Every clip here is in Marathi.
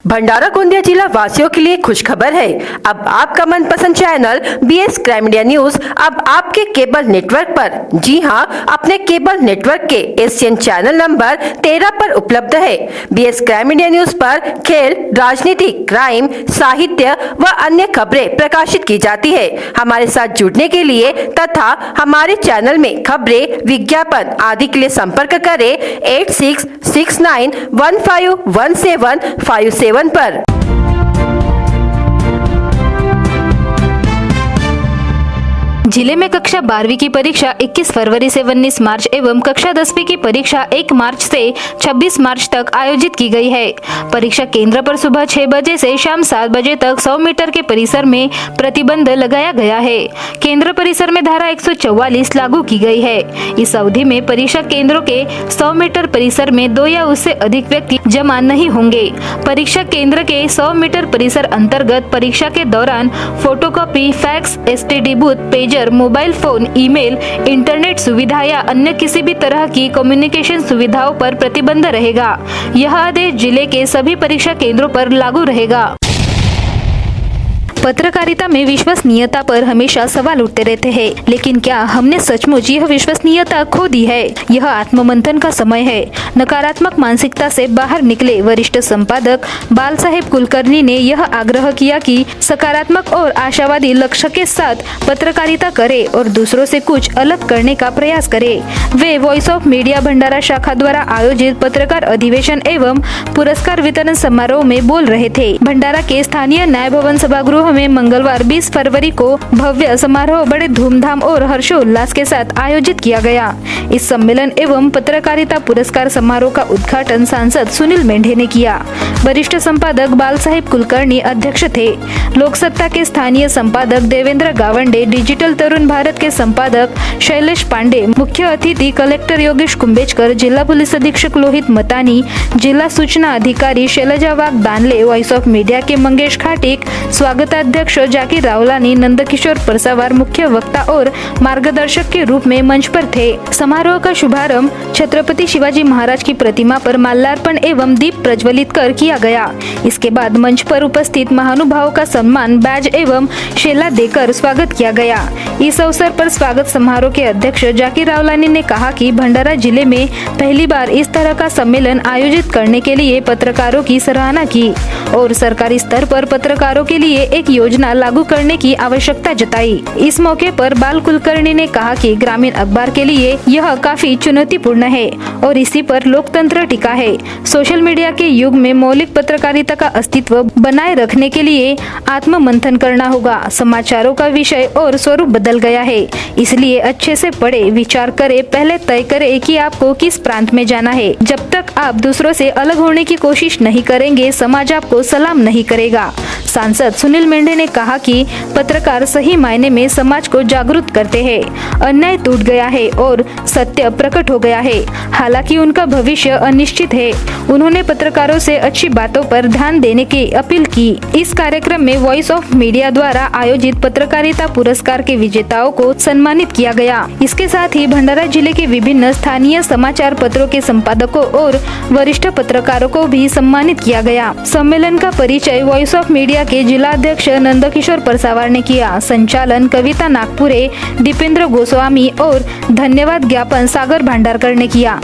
भंडारा गोंदिया जिला वासियों के लिए खुशखबर है। अब आपका मनपसंद channel BS crime media news अब आपके केबल नेटवर्क पर, जी हां, अपने केबल नेटवर्क के एशियन चैनल नंबर 13 पर उपलब्ध है। BS क्राइम मीडिया न्यूज पर खेल, राजनीति, क्राइम, साहित्य व अन्य खबरें प्रकाशित की जाती है। हमारे साथ जुड़ने के लिए तथा हमारे चैनल में खबरें, विज्ञापन आदि के लिए संपर्क करें 8669151757 पर। जिले में कक्षा 12वीं की परीक्षा 21 फरवरी से 19 मार्च एवं कक्षा 10वीं की परीक्षा 1 मार्च से 26 मार्च तक आयोजित की गई है। परीक्षा केंद्र पर सुबह 6 बजे से शाम 7 बजे तक 100 मीटर के परिसर में प्रतिबंध लगाया गया है। केंद्र परिसर में धारा 144 लागू की गई है। इस अवधि में परीक्षा केंद्रों के 100 मीटर परिसर में 2 या उससे अधिक व्यक्ति जमा नहीं होंगे। परीक्षा केंद्र के 100 मीटर परिसर अंतर्गत परीक्षा के दौरान photocopy, fax, STD booth, pager, mobile phone, email, internet सुविधा या अन्य किसी भी तरह की कम्युनिकेशन सुविधाओं पर प्रतिबंध रहेगा। यह आदेश जिले के सभी परीक्षा केंद्रों पर लागू रहेगा। पत्रकारिता में विश्वसनीयता पर हमेशा सवाल उठते रहते हैं, लेकिन क्या हमने सचमुच यह विश्वसनीयता खो दी है? यह आत्ममंथन का समय है। नकारात्मक मानसिकता से बाहर निकले वरिष्ठ संपादक बाल साहेब कुलकर्णी ने यह आग्रह किया कि सकारात्मक और आशावादी लक्ष्य के साथ पत्रकारिता करे और दूसरों से कुछ अलग करने का प्रयास करे। वे वॉइस ऑफ मीडिया भंडारा शाखा द्वारा आयोजित पत्रकार अधिवेशन एवं पुरस्कार वितरण समारोह में बोल रहे थे। भंडारा के स्थानीय न्याय भवन सभागृह में मंगलवार 20 फरवरी को भव्य समारोह बड़े धूमधाम और हर्षोल्लास के साथ आयोजित किया गया। इस सम्मेलन एवं पत्रकारिता पुरस्कार समारोह का उद्घाटन सांसद सुनील मेंढे ने किया। वरिष्ठ संपादक बाल साहेब कुलकर्णी अध्यक्ष थे। लोकसत्ता के स्थानीय संपादक देवेंद्र गावंडे, डिजिटल तरुण भारत के संपादक शैलेश पांडे, मुख्य अतिथि कलेक्टर योगेश कुंभेजकर, जिला पुलिस अधीक्षक लोहित मतानी, जिला सूचना अधिकारी शैलजा वाघ दानले, वॉइस ऑफ मीडिया के मंगेश खाटिक, स्वागताध्यक्ष जाकिर रावलानी, नंदकिशोर परसावार मुख्य वक्ता और मार्गदर्शक के रूप में मंच पर थे। समारोह का शुभारंभ छत्रपति शिवाजी महाराज की प्रतिमा पर माल्यार्पण एवं दीप प्रज्वलित कर किया गया। इसके बाद मंच पर उपस्थित महानुभावों का सम्मान, बैज एवं शेला देकर स्वागत किया गया। इस अवसर पर स्वागत समारोह के अध्यक्ष जाकिर रावलानी ने कहा कि भंडारा जिले में पहली बार इस तरह का सम्मेलन आयोजित करने के लिए पत्रकारों की सराहना की और सरकारी स्तर पर पत्रकारों के लिए एक योजना लागू करने की आवश्यकता जताई। इस मौके पर बाल कुलकर्णी ने कहा कि ग्रामीण अखबार के लिए यह काफी चुनौतीपूर्ण है और इसी पर लोकतंत्र टिका है। सोशल मीडिया के युग में मौलिक पत्रकारिता का अस्तित्व बनाए रखने के लिए आत्म मंथन करना होगा। समाचारों का विषय और स्वरूप बदल गया है, इसलिए अच्छे से पढ़े, विचार करे, पहले तय करे कि आपको किस प्रांत में जाना है। जब तक आप दूसरों से अलग होने की कोशिश नहीं करेंगे, समाज आपको सलाम नहीं करेगा। सांसद सुनील मेंढे ने कहा कि पत्रकार सही मायने में समाज को जागरूक करते हैं। अन्याय टूट गया है और सत्य प्रकट हो गया है। हालांकि उनका भविष्य अनिश्चित है। उन्होंने पत्रकारों से अच्छी बातों पर ध्यान देने की अपील की। इस कार्यक्रम में वॉइस ऑफ मीडिया द्वारा आयोजित पत्रकारिता पुरस्कार के विजेताओं को सम्मानित किया गया। इसके साथ ही भंडारा जिले के विभिन्न स्थानीय समाचार पत्रों के संपादकों और वरिष्ठ पत्रकारों को भी सम्मानित किया गया। सम्मेलन का परिचय वॉइस ऑफ मीडिया के जिला अध्यक्ष नंदकिशोर परसावार ने किया। संचालन कविता नागपुरे, दीपेंद्र गोस्वामी और धन्यवाद ज्ञापन सागर भांडारकर ने किया।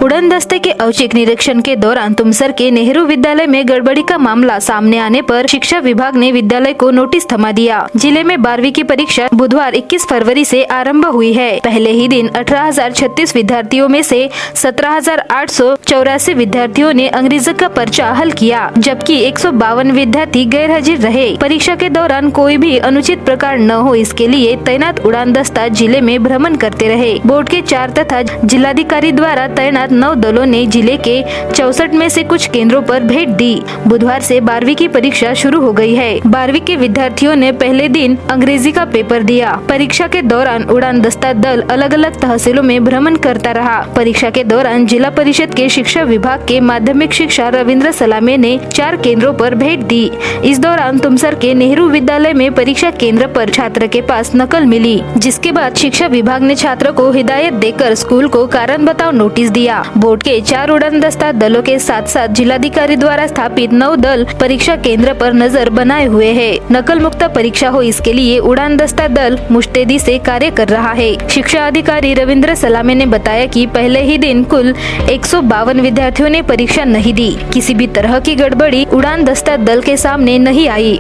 उड़ान दस्ते के औचक निरीक्षण के दौरान तुमसर के नेहरू विद्यालय में गड़बड़ी का मामला सामने आने पर शिक्षा विभाग ने विद्यालय को नोटिस थमा दिया। जिले में 12वीं की परीक्षा बुधवार 21 फरवरी से आरंभ हुई है। पहले ही दिन 18,036 विद्यार्थियों में से 17,884 विद्यार्थियों ने अंग्रेजी का पर्चा हल किया, जबकि 152 विद्यार्थी गैर हाजिर रहे। परीक्षा के दौरान कोई भी अनुचित प्रकार न हो, इसके लिए तैनात उड़ान दस्ता जिले में भ्रमण करते रहे। बोर्ड के 4 तथा जिलाधिकारी द्वारा तैनात 9 दलों ने जिले के 64 में से कुछ केंद्रों पर भेंट दी। बुधवार से 12वीं की परीक्षा शुरू हो गई है। 12वीं के विद्यार्थियों ने पहले दिन अंग्रेजी का पेपर दिया। परीक्षा के दौरान उड़ान दस्ता दल अलग अलग तहसीलों में भ्रमण करता रहा। परीक्षा के दौरान जिला परिषद के शिक्षा विभाग के माध्यमिक शिक्षा रविंद्र सलामे ने 4 केंद्रों पर भेंट दी। इस दौरान तुमसर के नेहरू विद्यालय में परीक्षा केंद्र पर छात्र के पास नकल मिली, जिसके बाद शिक्षा विभाग ने छात्र को हिदायत देकर स्कूल को कारण बताओ नोटिस दिया। बोर्ड के 4 उड़ान दस्ता दलों के साथ साथ जिलाधिकारी द्वारा स्थापित 9 दल परीक्षा केंद्र पर नजर बनाए हुए हैं। नकल मुक्त परीक्षा हो इसके लिए उड़ान दस्ता दल मुस्तैदी से कार्य कर रहा है। शिक्षा अधिकारी रविंद्र सलामे ने बताया कि पहले ही दिन कुल 152 विद्यार्थियों ने परीक्षा नहीं दी। किसी भी तरह की गड़बड़ी उड़ान दस्ता दल के सामने नहीं आई।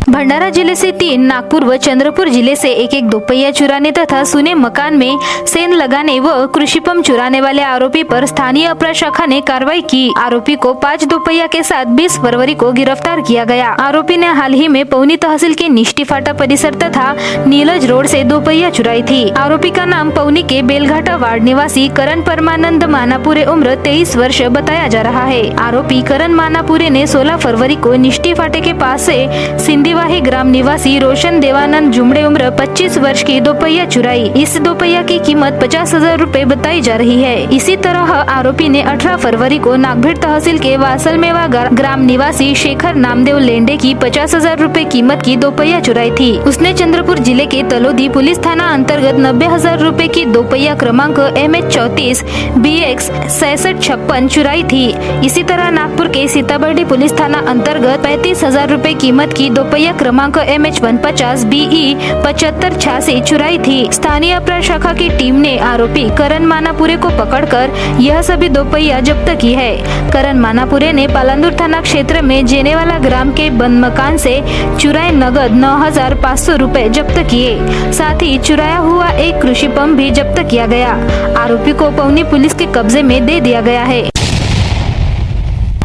भंडारा जिले से 3, नागपुर व चंद्रपुर जिले से एक दोपहिया चुराने तथा सुने मकान में सेंध लगाने व कृषि पंप चुराने वाले आरोपी पर स्थानीय अपराध शाखा ने कार्रवाई की। आरोपी को 5 दोपहिया के साथ 20 फरवरी को गिरफ्तार किया गया। आरोपी ने हाल ही में पौनी तहसील के निष्ठी फाटा परिसर तथा नीलज रोड से दोपहिया चुराई थी। आरोपी का नाम पौनी के बेलघाटा वार्ड निवासी करण परमानंद मानापुरे उम्र 23 वर्ष बताया जा रहा है। आरोपी करण मानापुरे ने 16 फरवरी को निष्ठी फाटे के पास से सिंधी ग्राम निवासी रोशन देवानंद जुमड़े उम्र 25 वर्ष की दोपहिया चुराई। इस दोपहिया की कीमत 50,000 रूपए बताई जा रही है। इसी तरह आरोपी ने 18 फरवरी को नागभीड़ तहसील के वासलमेवा ग्राम निवासी शेखर नामदेव लेंडे की 50,000 रूपए कीमत की दोपहिया चुराई थी। उसने चंद्रपुर जिले के तलोदी पुलिस थाना अंतर्गत 90,000 रूपए की दोपहिया क्रमांक MH34 BX 6656 चुराई थी। इसी तरह नागपुर के सीताबर्डी पुलिस थाना अंतर्गत 35,000 रूपए कीमत की दोपहिया क्रमांक MH150 BE 7586 चुराई थी। स्थानीय अपराध शाखा की टीम ने आरोपी करण मानापुरे को पकड़कर यह सभी दोपहिया जब्त की है। करण मानापुरे ने पालांदुर थाना क्षेत्र में जेनेवाला ग्राम के बंद मकान से चुराए नगद 9,500 रूपए जब्त किए। साथ ही चुराया हुआ एक कृषि पंप भी जब्त किया गया। आरोपी को पौनी पुलिस के कब्जे में दे दिया गया है।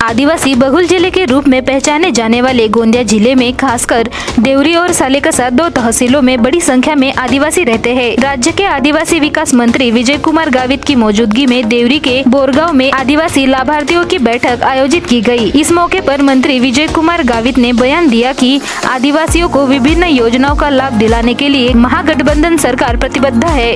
आदिवासी बहुल जिले के रूप में पहचाने जाने वाले गोंदिया जिले में खासकर देवरी और सालेकसा 2 तहसीलों में बड़ी संख्या में आदिवासी रहते हैं। राज्य के आदिवासी विकास मंत्री विजय कुमार गावित की मौजूदगी में देवरी के बोरगांव में आदिवासी लाभार्थियों की बैठक आयोजित की गई। इस मौके पर मंत्री विजय कुमार गावित ने बयान दिया कि आदिवासियों को विभिन्न योजनाओं का लाभ दिलाने के लिए महागठबंधन सरकार प्रतिबद्ध है।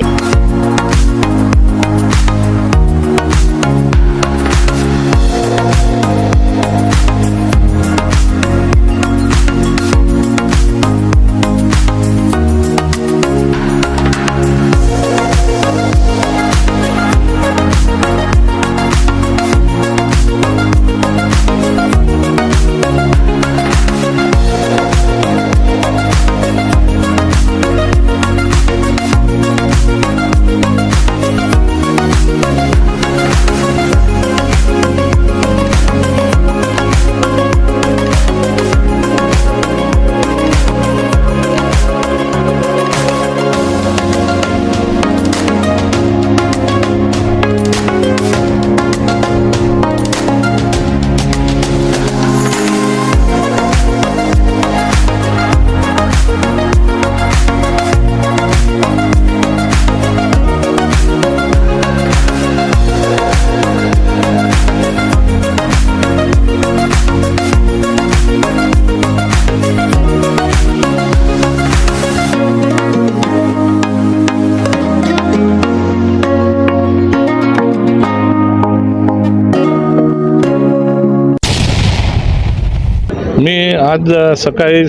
मी आज सकाळी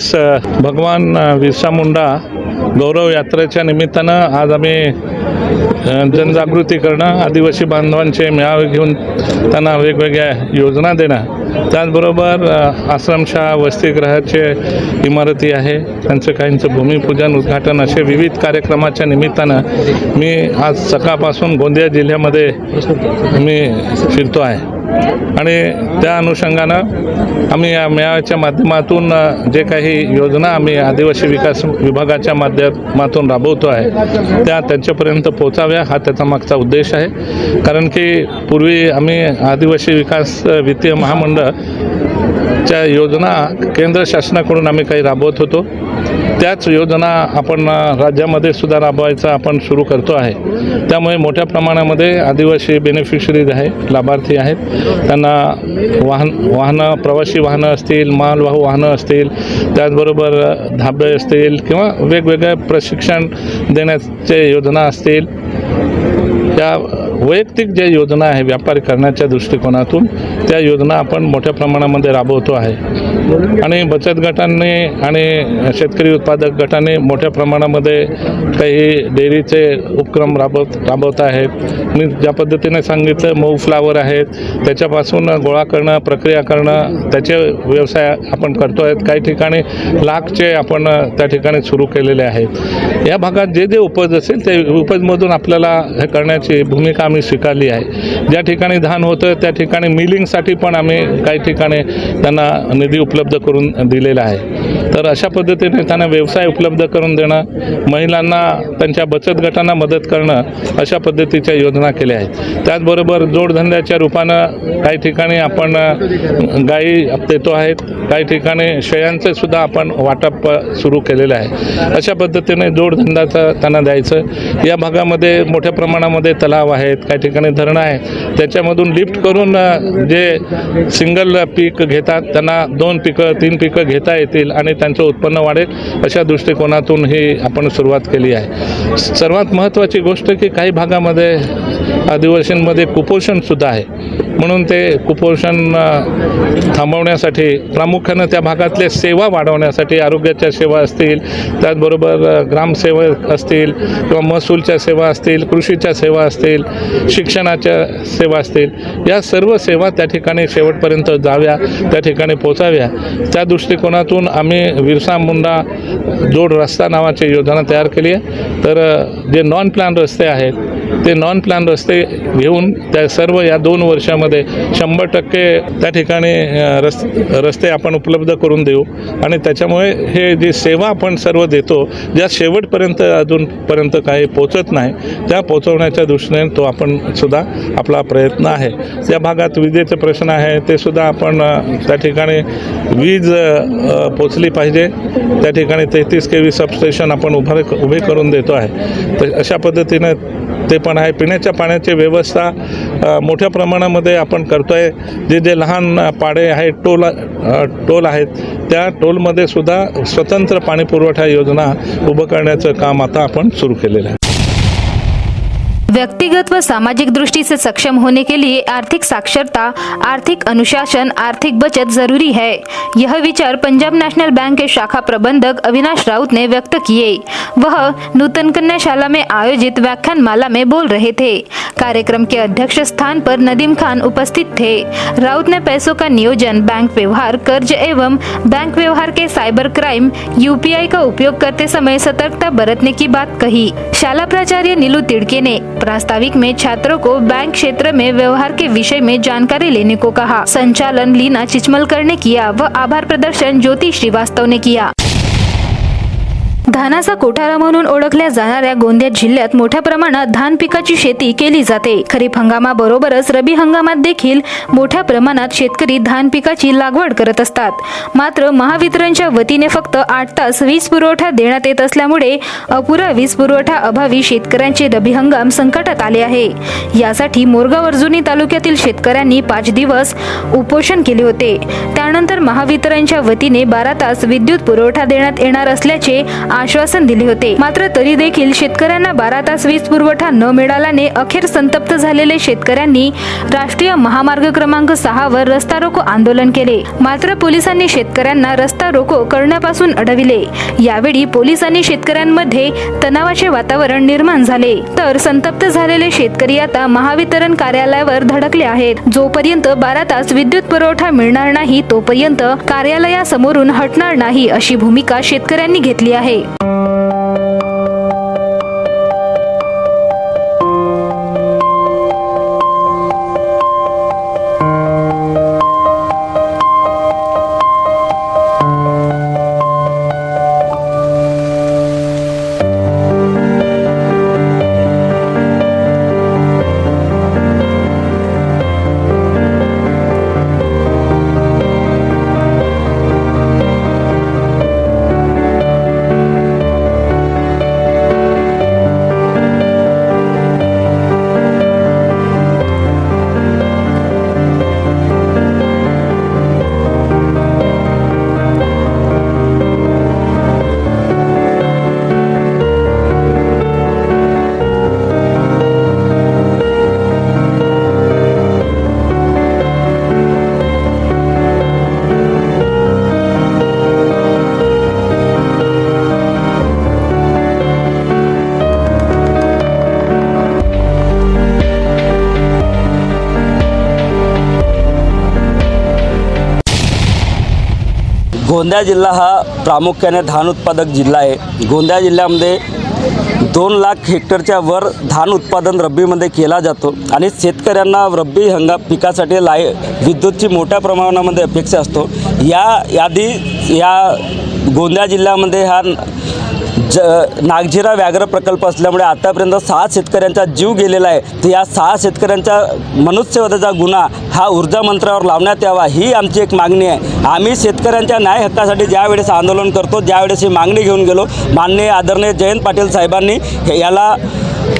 भगवान बिरसा मुंडा गौरव यात्रेच्या निमित्तानं आज आम्ही जनजागृती करणं, आदिवासी बांधवांचे मेळावे घेऊन त्यांना वेगवेगळ्या योजना देणं, त्याचबरोबर आश्रमशाळा वसतिगृहाचे इमारती आहे त्यांचं काहींचं भूमिपूजन उद्घाटन असे विविध कार्यक्रमाच्या निमित्तानं मी आज सकाळपासून गोंदिया जिल्ह्यामध्ये मी फिरतो आहे आणि त्या अनुषंगानं आम्ही या मेळाव्याच्या माध्यमातून जे काही योजना आम्ही आदिवासी विकास विभागाच्या माध्यमातून राबवतो आहे त्या त्यांच्यापर्यंत पोहोचाव्या हा त्याचा मागचा उद्देश आहे। कारण की पूर्वी आम्ही आदिवासी विकास वित्तीय महामंडळच्या योजना केंद्र शासनाकडून आम्ही काही राबवत होतो, त्याच योजना आपण राज्यामध्ये सुद्धा राबवायचा आपण सुरू करतो आहे। त्यामुळे मोठ्या प्रमाणामध्ये आदिवासी बेनिफिशरीज आहे, लाभार्थी आहेत, त्यांना वाहनं प्रवासी वाहनं असतील, मालवाहू वाहनं असतील, त्याचबरोबर धाबे असतील किंवा वेगवेगळे प्रशिक्षण देण्याचे योजना असतील, त्या वैयक्तिक ज्या योजना आहे व्यापार करण्याच्या दृष्टिकोनातून त्या योजना आपण मोठ्या प्रमाणामध्ये राबवतो आहे। आणि बचत गटांनी आणि शेतकरी उत्पादक गटांनी मोठ्या प्रमाणामध्ये काही डेअरीचे उपक्रम राबवत आहेत. मी ज्या पद्धतीने सांगितलं, मऊ फ्लावर आहेत, त्याच्यापासून गोळा करणं, प्रक्रिया करणं, त्याचे व्यवसाय आपण करतो आहेत. काही ठिकाणी लाखचे आपण त्या ठिकाणी सुरू केलेले आहेत. या भागात जे उपज असेल ते उपजमधून आपल्याला हे करण्याची भूमिका आम्ही स्वीकारली आहे. ज्या ठिकाणी धान होतं त्या ठिकाणी मिलिंगसाठी पण आम्ही काही ठिकाणी त्यांना निधी उपलब्ध करून दिलेला आहे. तर अशा पद्धतीने त्यांना व्यवसाय उपलब्ध करून देणं, महिलांना त्यांच्या बचत गटांना मदत करणं, अशा पद्धतीच्या योजना केल्या आहेत. त्याचबरोबर जोडधंद्याच्या रूपानं काही ठिकाणी आपण गायी देतो आहेत, काही ठिकाणी शेळ्यांचं सुद्धा आपण वाटप सुरू केलेलं आहे. अशा पद्धतीने जोडधंद्याचं त्यांना द्यायचं. या भागामध्ये मोठ्या प्रमाणामध्ये तलाव आहेत, काही ठिकाणी धरणं आहे, त्याच्यामधून लिफ्ट करून जे सिंगल पीक घेतात त्यांना 2 पिकं 3 पिकं घेता येतील आणि त्यांचं उत्पन्न वाढेल, अशा दृष्टिकोनातून ही आपण सुरुवात केली आहे. सर्वात महत्त्वाची गोष्ट की काही भागामध्ये आदिवासींमध्ये कुपोषणसुद्धा आहे, म्हणून ते कुपोषण थांबवण्यासाठी प्रामुख्यानं त्या भागातले सेवा वाढवण्यासाठी, आरोग्याच्या सेवा असतील, त्याचबरोबर ग्रामसेवक असतील किंवा महसूलच्या सेवा असतील, कृषीच्या सेवा असतील, शिक्षणाच्या सेवा असतील, या सर्व सेवा त्या ठिकाणी शेवटपर्यंत जाव्या, त्या ठिकाणी पोचाव्या, त्या दृष्टिकोनातून आम्ही बिरसा मुंडा जोड रस्ता नावाची योजना तयार केली आहे. तर जे नॉन प्लॅन रस्ते आहेत ते नॉन प्लॅन रस्ते घेऊन त्या सर्व या 2 वर्षामध्ये 100% त्या ठिकाणी रस्ते आपण उपलब्ध करून देऊ आणि त्याच्यामुळे हे जी सेवा आपण सर्व देतो, ज्या शेवटपर्यंत अजूनपर्यंत काही पोचत नाही, त्या पोचवण्याच्या दृष्टीने तो आपण सुद्धा आपला प्रयत्न आहे. त्या भागात विजेचे प्रश्न आहे, ते सुद्धा आपण त्या ठिकाणी वीज पोचली पाहिजे, त्या ठिकाणी 33 kV सबस्टेशन आपण उभे करून देतो आहे. तर अशा पद्धतीने ते पण आहे. पिण्याच्या पाण्याची व्यवस्था मोठ्या प्रमाणामध्ये आपण करतो आहे. जे लहान पाडे आहेत, टोल आहेत, त्या टोलमध्ये सुद्धा स्वतंत्र पाणी पुरवठा योजना उभं करण्याचं काम आता आपण सुरू केलेलं आहे. व्यक्तिगत व सामाजिक दृष्टि से सक्षम होने के लिए आर्थिक साक्षरता, आर्थिक अनुशासन, आर्थिक बचत जरूरी है। यह विचार पंजाब नेशनल बैंक के शाखा प्रबंधक अविनाश राउत ने व्यक्त किए। वह नूतन कन्याशाला में आयोजित व्याख्यान माला में बोल रहे थे। कार्यक्रम के अध्यक्ष स्थान पर नदीम खान उपस्थित थे। राउत ने पैसों का नियोजन, बैंक व्यवहार, कर्ज एवं बैंक व्यवहार के साइबर क्राइम, यूपीआई का उपयोग करते समय सतर्कता बरतने की बात कही। शाला प्राचार्य नीलू तिड़के ने प्रास्ताविक में छात्रों को बैंक क्षेत्र में व्यवहार के विषय में जानकारी लेने को कहा। संचालन लीना चिचमलकर ने किया व आभार प्रदर्शन ज्योति श्रीवास्तव ने किया। धानाचा कोठारा म्हणून ओळखल्या जाणाऱ्या गोंदिया जिल्ह्यात मोठ्या प्रमाणात धान पिकाची शेती केली जाते। खरीप हंगामाबरोबरच रबी हंगामात देखील मोठ्या प्रमाणात शेतकरी धान पिकाची लागवड करत असतात। मात्र महावितरणच्या वतीने फक्त 8 तास वीज पुरवठा देण्यात येत असल्यामुळे अपुरा वीज पुरवठा अभावी शेतकऱ्यांचे रबी हंगाम संकटात आले आहे। यासाठी मोरगाव अर्जुनी तालुक्यातील शेतकऱ्यांनी 5 दिवस उपोषण केले होते। त्यानंतर महावितरणच्या वतीने 12 तास विद्युत पुरवठा देण्यात येणार असल्याचे आश्वासन दिले होते। मात्र तरी देखील शेतकऱ्यांना 12 तास वीज पुरवठा न मिळाल्याने अखेर संतप्त झालेले शेतकऱ्यांनी राष्ट्रीय महामार्ग क्रमांक 6 वर रस्ता रोको आंदोलन केले। मात्र पोलिसांनी शेतकऱ्यांना रस्ता रोको करण्यापासून अडविले। यावेळी पोलिसांनी शेतकऱ्यांमध्ये तणावाचे वातावरण निर्माण झाले। तर संतप्त झालेले शेतकरी आता महावितरण कार्यालयावर धडकले आहेत। जोपर्यंत 12 तास विद्युत पुरवठा मिळणार नाही तोपर्यंत कार्यालयासमोरून हटणार नाही अशी भूमिका शेतकऱ्यांनी घेतली आहे। गोंदिया जिल्हा हा प्रामुख्याने धान उत्पादक जिल्हा आहे। गोंदिया जिल्ह्यामध्ये 2 लाख हेक्टरच्या वर धान उत्पादन रब्बीमध्ये केला जातो आणि शेतकऱ्यांना रब्बी हंगाम पिकासाठी विद्युतची मोठ्या प्रमाणामध्ये अपेक्षा असतो। या गोंदिया जिल्ह्यामध्ये हा नागझिरा व्याघ्र प्रकल्प असल्यामुळे आतापर्यंत 6 शेतकऱ्यांचा जीव गेलेला आहे। तर या 6 शेतकऱ्यांचा मनुष्यवधाचा गुन्हा हा ऊर्जा मंत्र्यावर लावण्यात यावा ही आमची एक मागणी आहे। आम्ही शेतकऱ्यांच्या न्याय हक्कासाठी ज्यावेळेस आंदोलन करतो त्यावेळेस ही मागणी घेऊन गेलो। माननीय आदरणीय जयंत पाटील साहेबांनी याला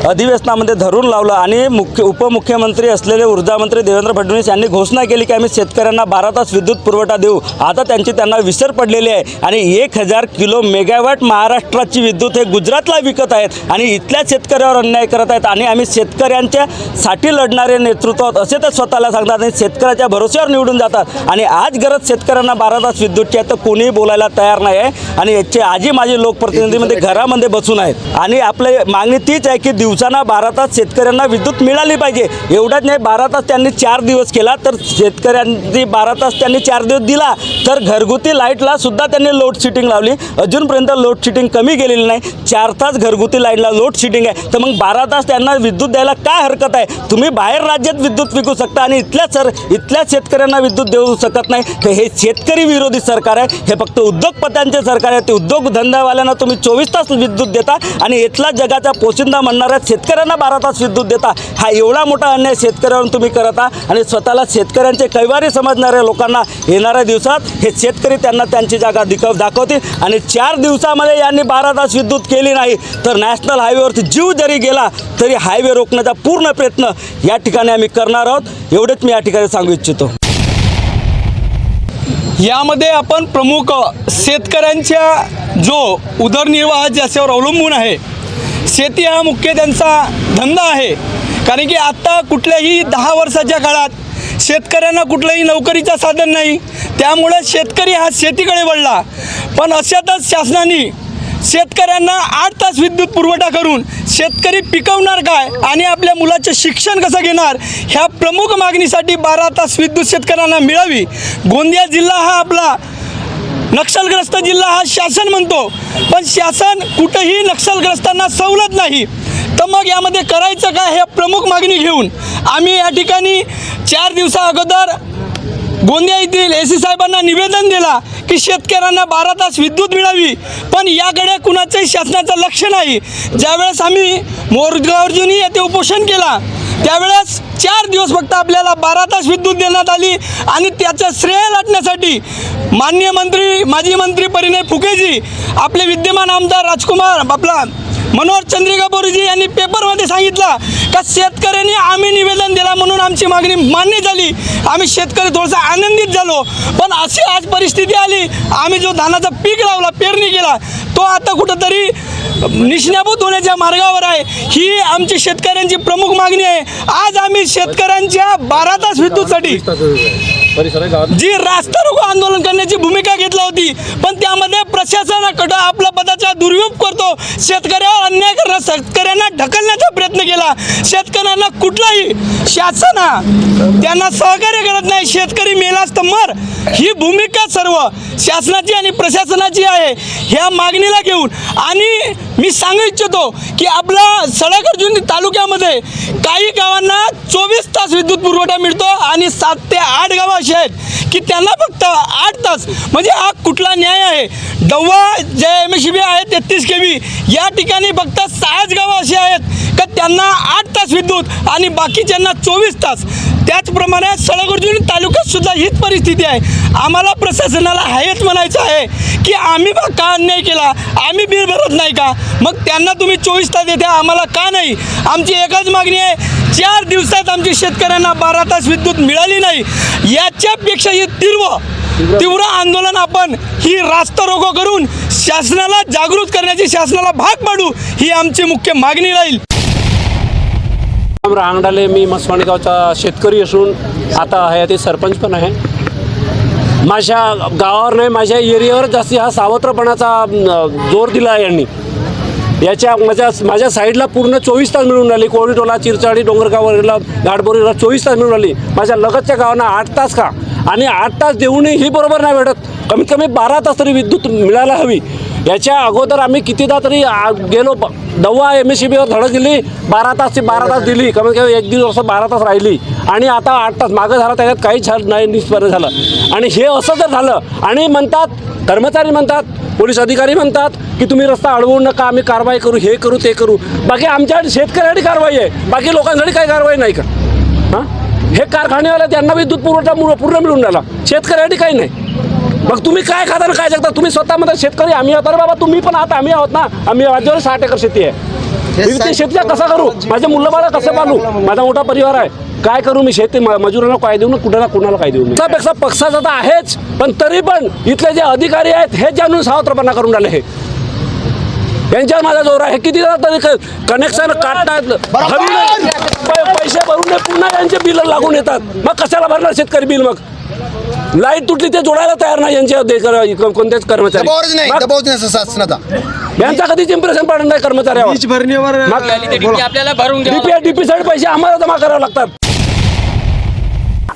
अधिवेशनामध्ये धरून लावलं आणि उपमुख्यमंत्री असलेले ऊर्जामंत्री देवेंद्र फडणवीस यांनी घोषणा केली की आम्ही शेतकऱ्यांना 12 तास विद्युत पुरवठा देऊ। आता त्यांना विसर पडलेली आहे आणि 1000 किलो मेगावॅट महाराष्ट्राची विद्युत हे गुजरातला विकत आहेत आणि इथल्या शेतकऱ्यावर अन्याय करत आहेत आणि आम्ही शेतकऱ्यांच्यासाठी लढणारे नेतृत्व असे तर स्वतःला सांगतात आणि शेतकऱ्याच्या भरोश्यावर निवडून जातात आणि आज गरज शेतकऱ्यांना 12 तास विद्युतची आहे तर कोणीही बोलायला तयार नाही आहे आणि याचे आजी माझे लोकप्रतिनिधीमध्ये घरामध्ये बसून आहेत आणि आपली मागणी तीच आहे की दिवसांना 12 तास शेतकऱ्यांना विद्युत मिळाली पाहिजे। एवढंच नाही, 12 तास त्यांनी 4 दिवस केला तर शेतकऱ्यांनी 12 तास त्यांनी 4 दिवस दिला तर घरगुती लाईटला सुद्धा त्यांनी लोड शेडिंग लावली। अजूनपर्यंत लोड शेडिंग कमी गेलेली नाही। 4 तास घरगुती लाईटला लोड शेडिंग आहे तर मग 12 तास त्यांना विद्युत द्यायला काय हरकत आहे? तुम्ही बाहेर राज्यात विद्युत विकू शकता आणि इथल्या शेतकऱ्यांना विद्युत देऊ शकत नाही। तर हे शेतकरी विरोधी सरकार आहे, हे फक्त उद्योगपत्यांचे सरकार आहे। ते उद्योगधंद्यावाल्यांना तुम्ही 24 तास विद्युत देता आणि इथला जगाचा पोशिंदा म्हणणाऱ्या शेतकऱ्यांना 12 तास विद्युत देता। हा एवढा मोठा अन्याय शेतकऱ्यांवर तुम्ही करत आहात आणि स्वतःला शेतकऱ्यांचे कैवारी समजणाऱ्या लोकांना येणाऱ्या दिवसात हे शेतकरी त्यांना त्यांची जागा दाखवतील आणि 4 दिवसामध्ये यांनी 12 तास विद्युत केली नाही तर नॅशनल हायवेवरती जीव जरी गेला तरी हायवे रोखण्याचा पूर्ण प्रयत्न या ठिकाणी आम्ही करणार आहोत। एवढेच मी या ठिकाणी सांगू इच्छितो। यामध्ये आपण प्रमुख शेतकऱ्यांच्या जो उदरनिर्वाह ज्याच्यावर अवलंबून आहे, शेती हा मुख्य त्यांचा धंदा आहे। कारण की आत्ता कुठल्याही 10 वर्षाच्या काळात शेतकऱ्यांना कुठलंही नोकरीचं साधन नाही, त्यामुळे शेतकरी हा शेतीकडे वळला। पण अशातच शासनाने शेतकऱ्यांना 8 तास विद्युत पुरवठा करून शेतकरी पिकवणार काय आणि आपल्या मुलाचे शिक्षण कसं घेणार, ह्या प्रमुख मागणीसाठी 12 तास विद्युत शेतकऱ्यांना मिळावी। गोंदिया जिल्हा हा आपला नक्षलग्रस्त जिल्हा हा शासन म्हणतो, पण शासन कुठेही नक्षलग्रस्तांना सवलत नाही। तर मग यामध्ये करायचं काय हे प्रमुख मागणी घेऊन आम्ही या ठिकाणी 4 दिवसा अगोदर गोंदिया येथील AC साहेबांना निवेदन दिला की शेतकऱ्यांना 12 तास विद्युत मिळावी, पण याकडे कुणाचंही शासनाचं लक्ष नाही। ज्यावेळेस आम्ही मोरगावजूनी येथे उपोषण केला त्यावेळेस 4 दिवस फक्त आपल्याला 12 तास विद्युत देण्यात आली आणि त्याचं श्रेय लाटण्यासाठी माननीय मंत्री माजी मंत्री परिणय फुकेजी, आपले विद्यमान आमदार राजकुमार आपला मनोहर चंद्रिका बोरीजी यांनी पेपरमध्ये सांगितलं का शेतकऱ्यांनी आम्ही निवेदन दिला म्हणून आमची मागणी मान्य झाली। आम्ही शेतकरी थोडासा आनंदित झालो, पण अशी आज परिस्थिती आली, आम्ही जो धानाचा पीक लावला पेरणी केला तो आता कुठंतरी निष्णाभूत होण्याच्या मार्गावर आहे। ही आमची शेतकऱ्यांची प्रमुख मागणी आहे। आज आम्ही शेतकऱ्यांच्या 12 तास विद्युतसाठी जी रास्ता रोको आंदोलन करण्याची भूमिका घेतली होती, पण त्यामध्ये प्रशासनाकडे आपला पदाचा दुर्विनियोग करतो, शेतकऱ्यावर अन्याय करण्याचा, शेतकऱ्यांना ढकलण्याचा प्रयत्न केला। शेतकऱ्यांना कुठलाही शासन त्यांना सहकार्य करत नाही, शेतकरी मेलाच तर मर, ही भूमिका सर्व शासनाची आणि प्रशासनाची आहे। ह्या मागणीला घेऊन आणि मी सांगू इच्छितो की आपला सडागर्जुनी तालुक्यामध्ये काही गावांना 24 तास विद्युत पुरवठा मिळतो आणि 7 ते 8 गावं अशी आहेत की त्यांना फक्त 8 तास, म्हणजे हा कुठला न्याय आहे? डव्वा जे MSCB आहे 33 kV, या ठिकाणी फक्त 6 गावं अशी आहेत का त्यांना 8 तास विद्युत आणि बाकीच्यांना 24 तास। त्याचप्रमाणे सडागर्जुनी तालुक्यात सुद्धा हीच परिस्थिती आहे। आम्हाला प्रशासनाला हेच म्हणायचं आहे की आम्ही का अन्याय केला, आम्ही बिल भरत नाही का? मग त्यांना तुम्ही 24 तास देता, आम्हाला का नाही? आमची एकच मागणी आहे, 4 दिवसात आमची शेतकऱ्यांना 12 तास विद्युत मिळाली नाही, याच्यापेक्षाही तीव्र आंदोलन आपण ही रास्ता रोको करून शासनाला जागृत करण्याची, शासनाला भाग पाडू, ही आमची मुख्य मागणी राहील। रांगडाले, मी मसवाणी गावचा शेतकरी असून आता हयाती सरपंच पण आहे। माझ्या गावावर नाही, माझ्या एरियावर जास्ती हा सावत्रपणाचा जोर दिला आहे यांनी। याच्या माझ्या साईडला पूर्ण 24 तास मिळून राहिली, कोळीटोला, चिरचाडी, डोंगरगावला, घाटबोरीला 24 तास मिळून राहिली। माझ्या लगतच्या गावांना 8 तास का, आणि 8 तास देऊनही ही बरोबर नाही भेटत। कमीत कमी 12 तास तरी विद्युत मिळायला हवी. याच्या अगोदर आम्ही कितीदा तरी गेलो, दवा MSCBवर धडक दिली, 12 तास दिली, कमीत कमी 1-1.5 वर्ष 12 तास राहिली आणि आता 8 तास मागं झालं, त्याच्यात काहीच झालं नाही, निष्फळ झालं. आणि हे असं जर झालं आणि म्हणतात, कर्मचारी म्हणतात, पोलीस अधिकारी म्हणतात की तुम्ही रस्ता अडवू नका, आम्ही कारवाई करू, हे करू ते करू. बाकी आमच्या शेतकऱ्यांसाठी कारवाई आहे, बाकी लोकांसाठी काही कारवाई नाही का? हां, हे कारखानेवाले त्यांना विद्युत पुरवठा पूर्ण मिळून राहिला, शेतकऱ्यासाठी काही नाही. मग तुम्ही काय खाता ना काय जगता? तुम्ही स्वतः म्हणता शेतकरी आम्ही आहोत. अरे बाबा तुम्ही पण आहात, आम्ही आहोत ना. आम्ही माझ्यावर 60 एकर शेती आहे. मी ते शेतीचा कसा करू? माझे मुलं बाळा कसं पालू? माझा मोठा परिवार आहे, काय करू मी? शेती मजुरांना काय देऊ ना, कुणाला काय देऊ? त्यापेक्षा पक्षाचा तर आहेच, पण तरी पण इथले जे अधिकारी आहेत हे जाणून सावत्रपणा करून राहिले. हे यांच्यावर माझा जोर आहे. किती तरी कनेक्शन काढतात, पैसे भरून पुन्हा यांचे बिल लागून येतात. मग कशाला भरणार शेतकरी बिल? मग लाईट तुटली ते जोडायला तयार नाही यांचे कोणतेच कर्मचारी. यांचा कधीच इम्प्रेशन पडत नाही कर्मचाऱ्यावर. आपल्याला भरून डीपी साठी पैसे आम्हाला जमा करावे लागतात.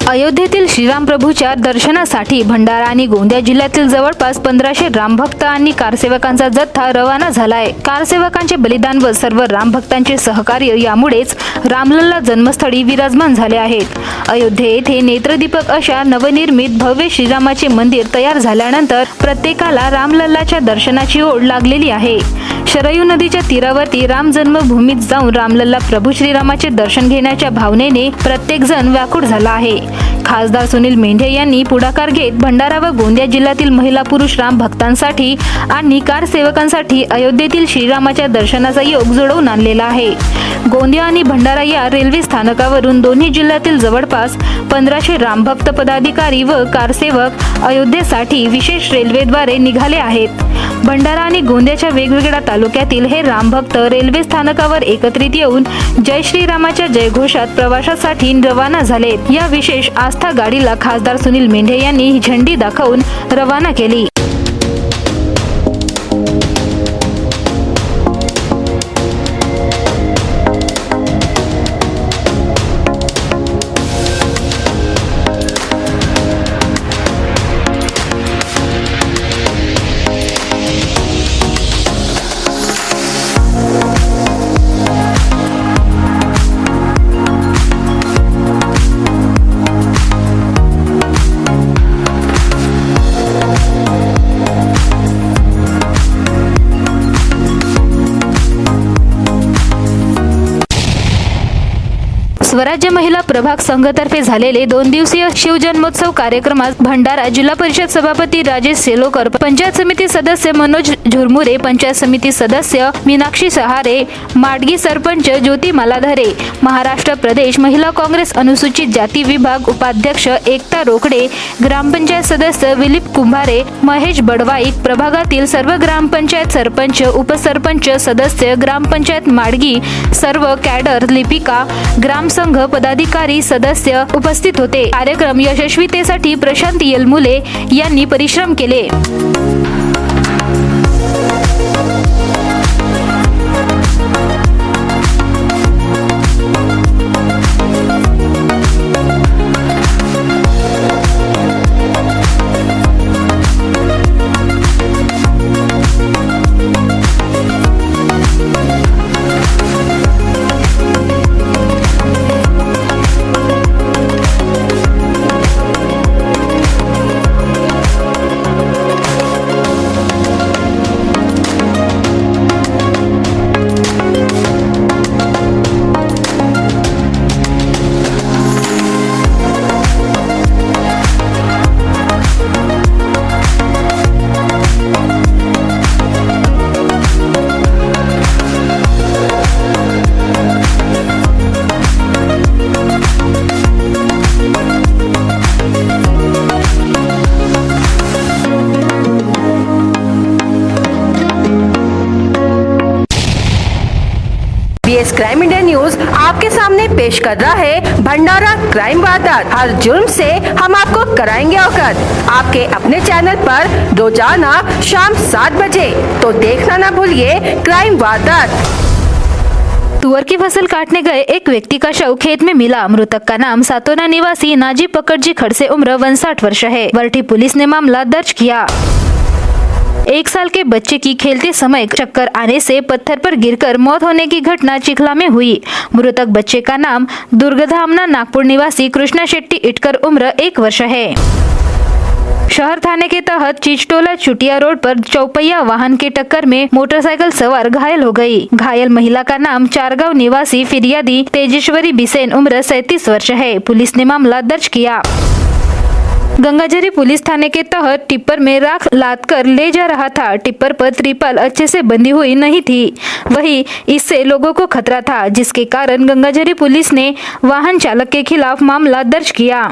अयोध्येतील श्रीराम प्रभूच्या दर्शनासाठी भंडारा आणि गोंदिया जिल्ह्यातील जवळपास 1500 रामभक्त आणि कारसेवकांचा जथ्था रवाना झालाय. कारसेवकांचे बलिदान व सर्व रामभक्तांचे सहकार्य यामुळेच रामलल्ला जन्मस्थळी विराजमान झाले आहेत. अयोध्ये येथे नेत्रदीपक अशा नवनिर्मित भव्य श्रीरामाचे मंदिर तयार झाल्यानंतर प्रत्येकाला रामलल्लाच्या दर्शनाची ओढ लागलेली आहे. शरयू नदीच्या तीरावरती राम जन्मभूमीत जाऊन रामलल्ला प्रभू श्रीरामाचे दर्शन घेण्याच्या भावनेने प्रत्येक जण व्याकुळ झाला आहे. खासदार सुनील मेंढे यांनी पुढाकार घेत भंडारा व गोंदिया जिल्ह्यातील महिला पुरुष राम भक्तांसाठी आणि कारसेवकांसाठी अयोध्येतील श्रीरामाच्या दर्शनाचा योग जुळवून आणलेला आहे. गोंदिया आणि भंडारा या रेल्वे स्थानकावरून दोन्ही जिल्ह्यातील जवळपास 1500 रामभक्त पदाधिकारी व कारसेवक अयोध्येसाठी विशेष रेल्वेद्वारे निघाले आहेत. भंडारा आणि गोंदियाच्या वेगवेगळ्या तालुक्यातील हे रामभक्त रेल्वे स्थानकावर एकत्रित येऊन जय श्रीरामाच्या जयघोषात प्रवासासाठी रवाना झालेत. या विशेष आस्था गाडीला खासदार सुनील मेंढे यांनी झेंडी दाखवून रवाना केली. स्वराज्य महिला प्रभाग संघतर्फे झालेले 2 दिवसीय शिवजन्मोत्सव कार्यक्रमात भंडारा जिल्हा परिषद सभापती राजेश सेलोकर, पंचायत समिती सदस्य मनोज झुरमुरे, पंचायत समिती सदस्य मीनाक्षी सहारे, माडगी सरपंच ज्योती मालाधरे, महाराष्ट्र प्रदेश महिला काँग्रेस अनुसूचित जाती विभाग उपाध्यक्ष एकता रोकडे, ग्रामपंचायत सदस्य विलिप कुंभारे, महेश बडवाईक, प्रभागातील सर्व ग्रामपंचायत सरपंच, उपसरपंच, सदस्य, ग्रामपंचायत माडगी, सर्व कॅडर, लिपिका, ग्रामसंघ पदाधिकारी, सदस्य उपस्थित होते. कार्यक्रम यशस्वीतेसाठी प्रशांत येलमुले यांनी परिश्रम केले. बीएस क्राइम इंडिया न्यूज आपके सामने पेश कर रहा है भंडारा क्राइम वारदात। हर जुर्म से हम आपको कराएंगे अवगत। आपके अपने चैनल पर रोजाना शाम 7 बजे। तो देखना ना भूलिए क्राइम वारदात। तुअर की फसल काटने गए एक व्यक्ति का शव खेत में मिला। मृतक का नाम सातोना निवासी नाजी पकड़जी खड़से उम्र 59 वर्ष है। वरठी पुलिस ने मामला दर्ज किया। 1 साल के बच्चे की खेलते समय चक्कर आने से पत्थर पर गिरकर मौत होने की घटना चिखला में हुई। मृतक बच्चे का नाम दुर्गधामना नागपुर निवासी कृष्णा शेट्टी इटकर उम्र 1 वर्ष है। शहर थाने के तहत चिचटोला चुटिया रोड पर चौपहिया वाहन के टक्कर में मोटरसाइकिल सवार घायल हो गई। घायल महिला का नाम चारगांव निवासी फिरियादी तेजेश्वरी बिसेन उम्र 37 वर्ष है। पुलिस ने मामला दर्ज किया। गंगाझरी पुलिस थाने के तहत टिप्पर में राख लाद कर ले जा रहा था। टिप्पर पर त्रिपाल अच्छे से बंधी हुई नहीं थी, वही इससे लोगों को खतरा था, जिसके कारण गंगाझरी पुलिस ने वाहन चालक के खिलाफ मामला दर्ज किया।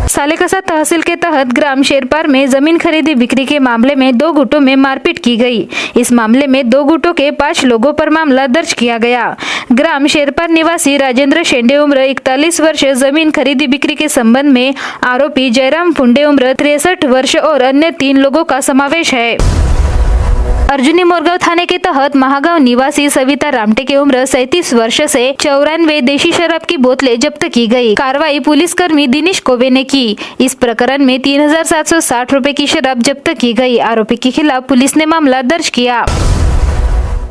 सालेकसा तहसील के तहत ग्राम शेरपार में जमीन खरीदी बिक्री के मामले में 2 गुटों में मारपीट की गई। इस मामले में 2 गुटों के 5 लोगों पर मामला दर्ज किया गया। ग्राम शेरपार निवासी राजेंद्र शेंडे उम्र 41 वर्ष जमीन खरीदी बिक्री के संबंध में आरोपी जयराम फुंडे उम्र 63 वर्ष और अन्य 3 लोगों का समावेश है। अर्जुनी मोरगांव थाने के तहत महागांव निवासी सविता रामटे की उम्र 37 वर्ष से 94 देशी शराब की बोतलें जब्त की गई। कार्रवाई पुलिसकर्मी दिनेश कोबे ने की। इस प्रकरण में 3760 रुपए की शराब जब्त की गई। आरोपी के खिलाफ पुलिस ने मामला दर्ज किया।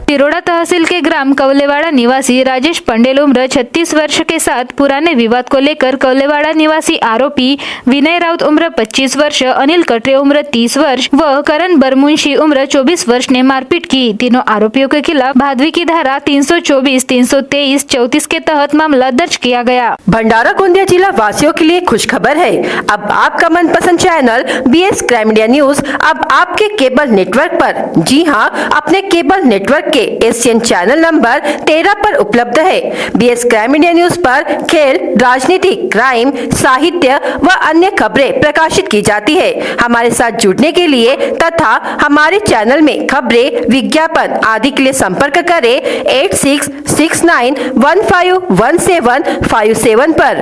तिरोड़ा तहसील के ग्राम कवलेवाड़ा निवासी राजेश पंडेल उम्र 36 वर्ष के साथ पुराने विवाद को लेकर कवलेवाड़ा निवासी आरोपी विनय राउत उम्र 25 वर्ष, अनिल कटरे उम्र 30 वर्ष व करण बरमुंशी उम्र 24 वर्ष ने मारपीट की। तीनों आरोपियों के खिलाफ भादवी की धारा 324, 323, 34 के तहत मामला दर्ज किया गया। भंडारा गोंदिया जिला वासियों के लिए खुश खबर है। अब आपका मनपसंद channel BS crime media news अब आपके केबल नेटवर्क पर, जी हां, अपने cable network Asian channel number 13 पर उपलब्ध है। BS क्राइम मीडिया न्यूज पर खेल, राजनीति, क्राइम, साहित्य व अन्य खबरें प्रकाशित की जाती है। हमारे साथ जुड़ने के लिए तथा हमारे चैनल में खबरें, विज्ञापन आदि के लिए संपर्क करें 8669151757 पर।